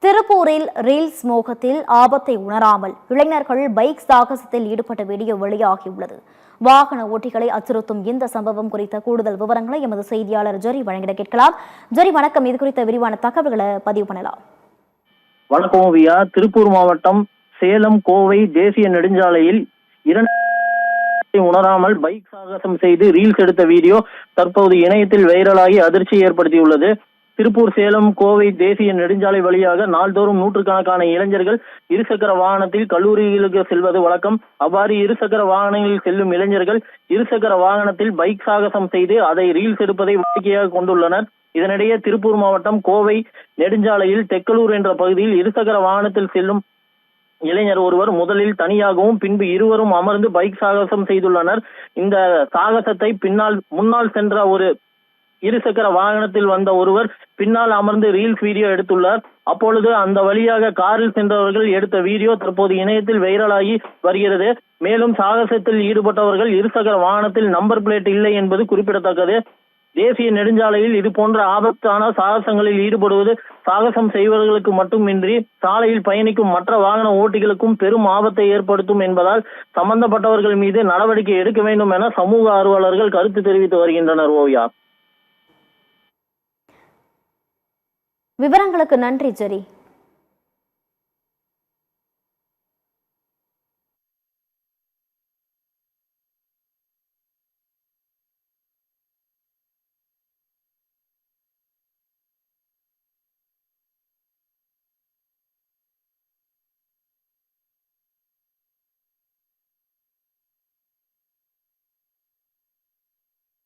திருப்பூரில் ரீல்ஸ் மோகத்தில் ஆபத்தை உணராமல் இளைஞர்கள் பைக் சாகசத்தில் ஈடுபட்ட வீடியோ வெளியாகியுள்ளது. வாகன ஓட்டிகளை அச்சுறுத்தும் இந்த சம்பவம் குறித்த கூடுதல் விவரங்களை எமது செய்தியாளர் ஜெரி வழங்கிட கேட்கலாம். ஜெரி, வணக்கம். இது குறித்த விரிவான தகவல்களை பதிவு பண்ணலாம். வணக்கம் ஓவியா. திருப்பூர் மாவட்டம் சேலம் கோவை தேசிய நெடுஞ்சாலையில் உணராமல் பைக் சாகசம் செய்து ரீல்ஸ் எடுத்த வீடியோ தற்போது இணையத்தில் வைரலாகி அதிர்ச்சியை ஏற்படுத்தியுள்ளது. திருப்பூர் சேலம் கோவை தேசிய நெடுஞ்சாலை வழியாக நாள்தோறும் நூற்றுக்கணக்கான இளைஞர்கள் இருசக்கர வாகனத்தில் கல்லூரிகளுக்கு செல்வது வழக்கம். அவ்வாறு இருசக்கர வாகனங்களில் செல்லும் இளைஞர்கள் இருசக்கர வாகனத்தில் பைக் சாகசம் செய்து அதை ரீல்ஸ் எடுப்பதை வாடிக்கையாக கொண்டுள்ளனர். இதனிடையே திருப்பூர் மாவட்டம் கோவை நெடுஞ்சாலையில் தெக்கலூர் என்ற பகுதியில் இருசக்கர வாகனத்தில் செல்லும் இளைஞர் ஒருவர் முதலில் தனியாகவும் பின்பு இருவரும் அமர்ந்து பைக் சாகசம் செய்துள்ளனர். இந்த சாகசத்தை முன்னால் சென்ற ஒரு இருசக்கர வாகனத்தில் வந்த ஒருவர் பின்னால் அமர்ந்து ரீல்ஸ் வீடியோ எடுத்துள்ளார். அப்பொழுது அந்த வழியாக காரில் சென்றவர்கள் எடுத்த வீடியோ தற்போது இணையத்தில் வைரலாகி வருகிறது. மேலும் சாகசத்தில் ஈடுபட்டவர்கள் இருசக்கர வாகனத்தில் நம்பர் பிளேட் இல்லை என்பது குறிப்பிடத்தக்கது. தேசிய நெடுஞ்சாலையில் இது போன்ற ஆபத்தான சாகசங்களில் ஈடுபடுவது சாகசம் செய்வர்களுக்கு மட்டுமின்றி சாலையில் பயணிக்கும் மற்ற வாகன ஓட்டிகளுக்கும் பெரும் ஆபத்தை ஏற்படுத்தும் என்பதால் சம்பந்தப்பட்டவர்கள் மீது நடவடிக்கை எடுக்க வேண்டும் என சமூக ஆர்வலர்கள் கருத்து தெரிவித்து வருகின்றனர். ஓவியா, விவரங்களுக்கு நன்றி ஜெரி.